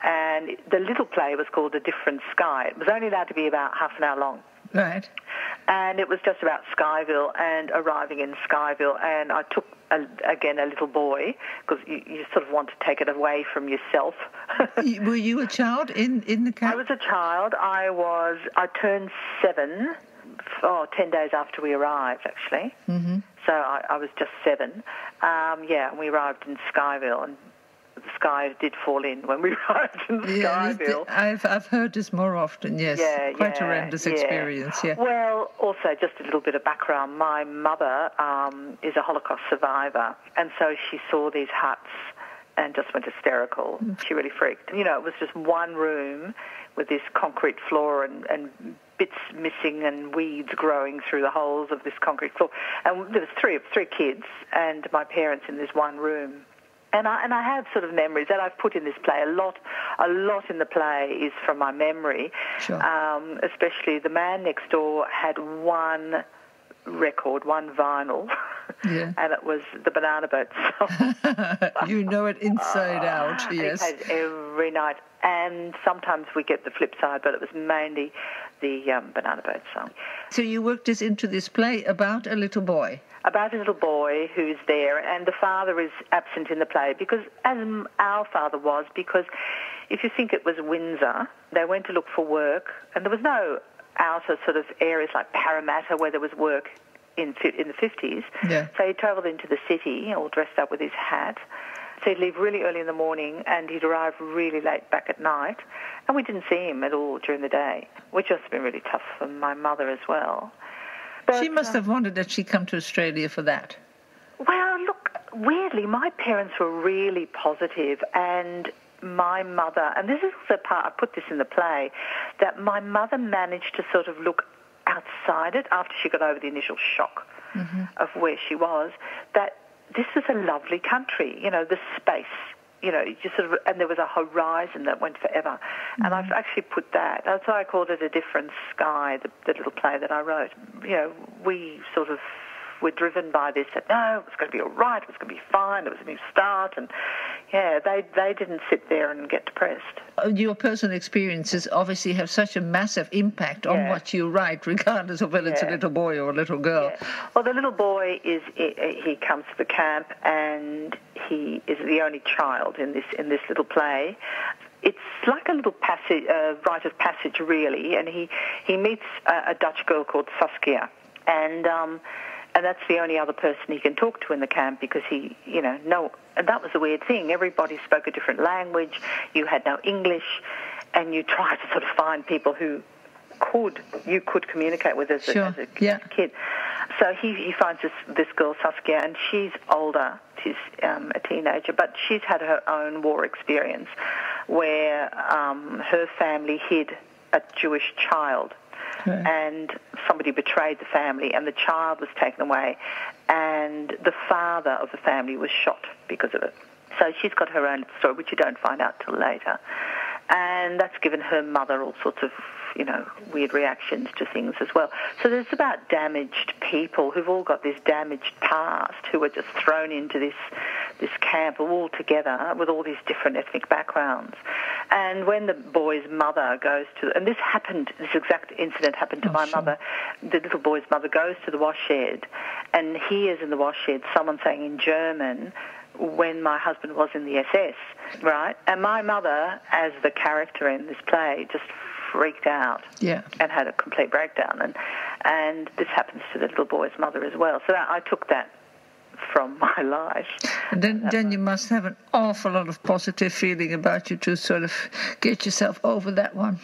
and the little play was called A Different Sky. It was only allowed to be about half an hour long. Right. And it was just about Scheyville and arriving in Scheyville. And I took, again, a little boy, because you sort of want to take it away from yourself. Were you a child in the camp? I was a child. I turned 7, 10 days after we arrived, actually. Mm-hmm. So I was just 7. And we arrived in Scheyville, and the sky did fall in when we arrived in Scheyville. I've heard this more often, yes. Quite a horrendous experience, yeah. Well, also, just a little bit of background. My mother is a Holocaust survivor, and so she saw these huts and just went hysterical. She really freaked. You know, it was just one room with this concrete floor and bits missing and weeds growing through the holes of this concrete floor. And there was three kids and my parents in this one room. And I have sort of memories that I've put in this play. A lot in the play is from my memory. Sure. Especially the man next door had one record, one vinyl, yeah. and it was the Banana Boat song. You know it inside out, yes. He plays every night, and sometimes we get the flip side, but it was mainly the Banana Boat song. So you worked this into this play about a little boy? About a little boy who's there, and the father is absent in the play, because as our father was, because if you think it was Windsor, they went to look for work, and there was no outer sort of areas like Parramatta where there was work in the 50s. Yeah. So he travelled into the city, all dressed up with his hat. So he'd leave really early in the morning, and he'd arrive really late back at night, and we didn't see him at all during the day, which must have been really tough for my mother as well. But, she must have wanted that she come to Australia for that. Well, look, weirdly, my parents were really positive, and my mother, and this is also part, I put this in the play, that my mother managed to sort of look outside it after she got over the initial shock of where she was, that this was a lovely country, you know, the space, you know, just sort of, and there was a horizon that went forever. And I've actually put that, that's why I called it A Different Sky, the little play that I wrote. You know, we sort of were driven by this, that no, it was going to be all right, it was going to be fine, it was a new start, and yeah, they didn't sit there and get depressed. Your personal experiences obviously have such a massive impact on what you write, regardless of whether it's a little boy or a little girl. Yeah. Well, the little boy he comes to the camp, and he is the only child in this little play. It's like a little passage, rite of passage, really, and he meets a Dutch girl called Saskia, and that's the only other person he can talk to in the camp, because and that was the weird thing. Everybody spoke a different language. You had no English, and you tried to sort of find people who you could communicate with as a kid. So he finds this girl Saskia, and she's older. She's a teenager, but she's had her own war experience where her family hid a Jewish child. And somebody betrayed the family, and the child was taken away, and the father of the family was shot because of it. So she's got her own story, which you don't find out till later. And that's given her mother all sorts of, weird reactions to things as well. So there's about damaged people who've all got this damaged past, who are just thrown into this camp all together with all these different ethnic backgrounds. And when the boy's mother goes to, and this exact incident happened to my mother, the little boy's mother goes to the wash shed and hears in the wash shed someone saying in German, when my husband was in the SS, right? And my mother, as the character in this play, just freaked out and had a complete breakdown. And this happens to the little boy's mother as well. So I took that from my life. And then you must have an awful lot of positive feeling about you to sort of get yourself over that one.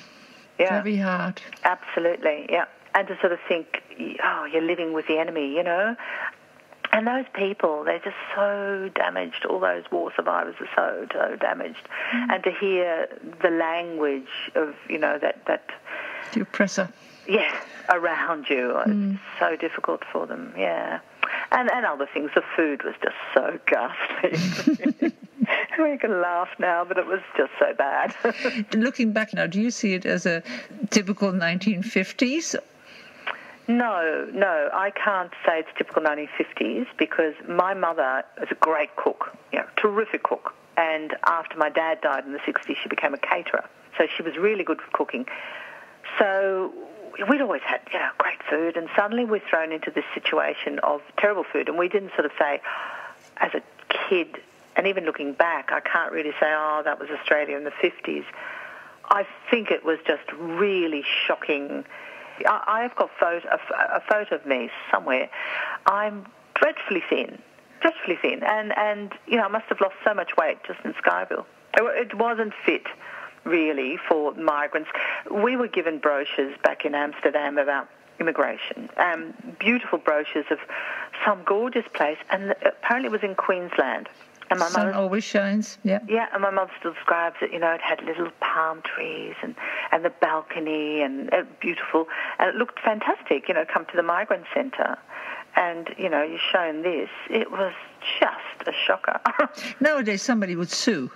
Yeah. Very hard. Absolutely, yeah. And to sort of think, you're living with the enemy, And those people, they're just so damaged. All those war survivors are so damaged. And to hear the language of, that... The oppressor. Yeah, around you. It's so difficult for them, yeah. And other things. The food was just so ghastly. We can laugh now, but it was just so bad. Looking back now, do you see it as a typical 1950s? No, I can't say it's typical 1950s, because my mother is a great cook, terrific cook, And after my dad died in the 60s, she became a caterer. So she was really good for cooking. So we'd always had, great food, and suddenly we're thrown into this situation of terrible food, and we didn't sort of say, as a kid, and even looking back, I can't really say, that was Australia in the 50s. I think it was just really shocking. I've got a photo of me somewhere. I'm dreadfully thin, and I must have lost so much weight just in Scheyville. It wasn't fit, really, for migrants. We were given brochures back in Amsterdam about immigration, beautiful brochures of some gorgeous place, and apparently it was in Queensland. And my sun always shines, yeah. Yeah, and my mother still describes it, it had little palm trees and the balcony and beautiful, and it looked fantastic, come to the migrant centre. And, you're shown this. It was just a shocker. Nowadays somebody would sue.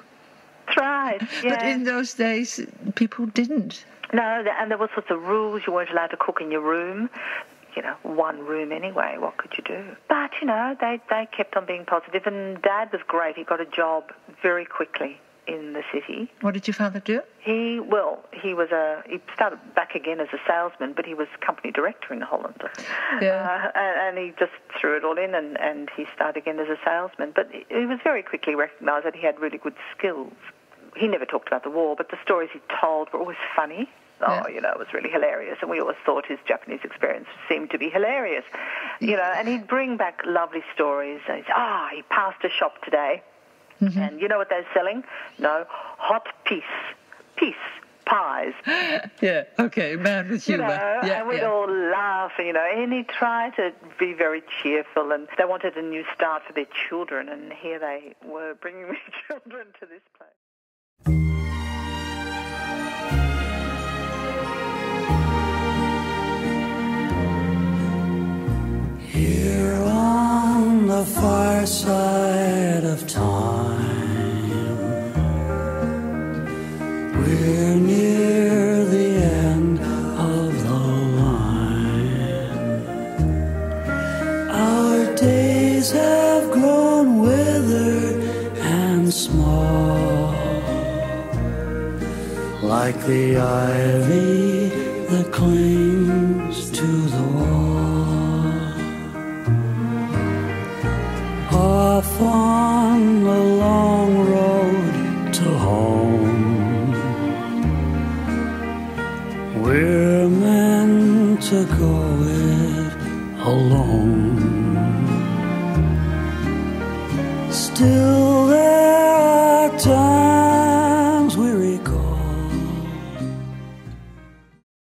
That's right, yeah. But in those days, people didn't. No, and there were sorts of rules. You weren't allowed to cook in your room. One room anyway. What could you do? But, they kept on being positive, and Dad was great. He got a job very quickly in the city. What did your father do? He started back again as a salesman, but he was company director in Holland. Yeah. And he just threw it all in, and he started again as a salesman. But he was very quickly recognised that he had really good skills. He never talked about the war, but the stories he told were always funny. Yeah. It was really hilarious, and we always thought his Japanese experience seemed to be hilarious. And he'd bring back lovely stories. And he'd say, he passed a shop today, and you know what they're selling? No, hot peace pies. Yeah, okay, man with humour. And we'd all laugh, and he'd try to be very cheerful, and they wanted a new start for their children, and here they were bringing their children to this place. Here on the far side of time, we're near the end of the line. Our days have grown withered and small, like the ivy that clings to the wall. Off on